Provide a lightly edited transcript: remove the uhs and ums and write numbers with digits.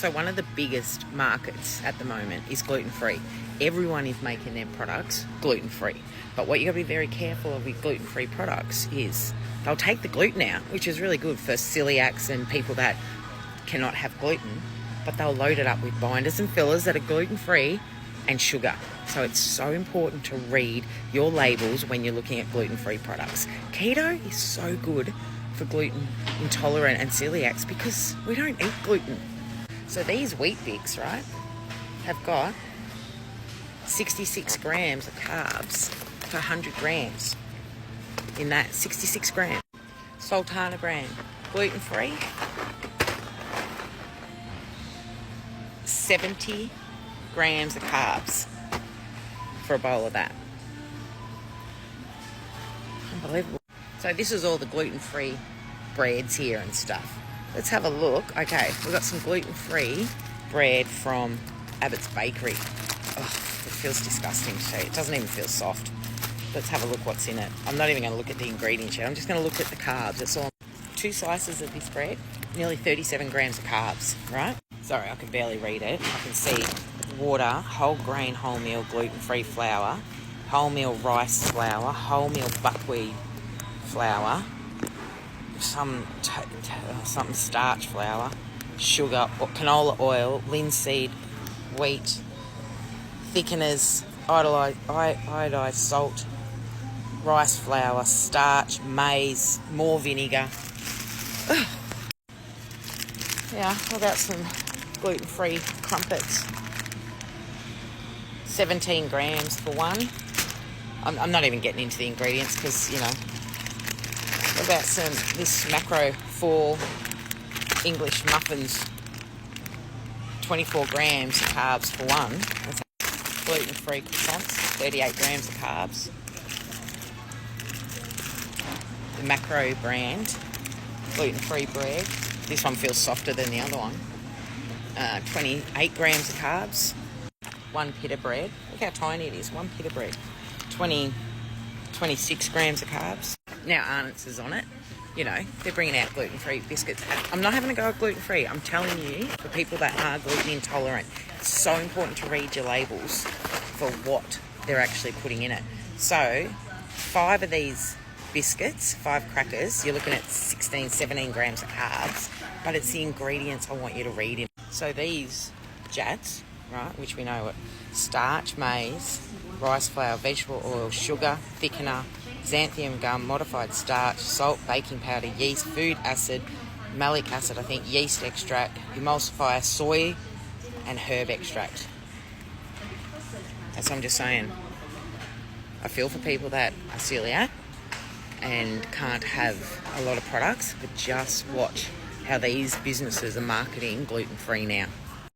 So one of the biggest markets at the moment is gluten-free. Everyone is making their products gluten-free. But what you got to be very careful of with gluten-free products is they'll take the gluten out, which is really good for celiacs and people that cannot have gluten, but they'll load it up with binders and fillers that are gluten-free and sugar. So it's so important to read your labels when you're looking at gluten-free products. Keto is so good for gluten intolerant and celiacs because we don't eat gluten. So these wheat bix, right, have got 66 grams of carbs per 100 grams. In that, 66 grams. Sultana brand, gluten-free, 70 grams of carbs for a bowl of that. Unbelievable. So this is all the gluten-free breads here and stuff. Let's have a look. Okay, we've got some gluten-free bread from Abbott's Bakery. Oh, it feels disgusting too. It doesn't even feel soft. Let's have a look what's in it. I'm not even going to look at the ingredients yet. I'm just going to look at the carbs. It's all 2 slices of this bread, nearly 37 grams of carbs, right? Sorry, I can barely read it. I can see water, whole grain, wholemeal, gluten-free flour, wholemeal rice flour, wholemeal buckwheat flour, some starch flour, sugar, canola oil, linseed, wheat, thickeners, iodized salt, rice flour, starch, maize, more vinegar. Yeah, what about some gluten-free crumpets? 17 grams for one. I'm not even getting into the ingredients because, you know. What about this macro 4 English muffins? 24 grams of carbs for one. That's gluten-free croissants, 38 grams of carbs. The macro brand, gluten-free bread. This one feels softer than the other one. 28 grams of carbs. 1 pita bread. Look how tiny it is. 1 pita bread. 26 grams of carbs. Now Arnott's is on it. You know, they're bringing out gluten-free biscuits. I'm not having to go with gluten-free. I'm telling you, for people that are gluten intolerant, it's so important to read your labels for what they're actually putting in it. So 5 of these biscuits, 5 crackers, you're looking at 16, 17 grams of carbs, but it's the ingredients I want you to read in. So these jats, right, which we know what, starch, maize, rice flour, vegetable oil, sugar, thickener, xanthium gum, modified starch, salt, baking powder, yeast, food acid, malic acid, I think, yeast extract, emulsifier, soy and herb extract. That's what I'm just saying. I feel for people that are celiac and can't have a lot of products, but just watch how these businesses are marketing gluten-free now.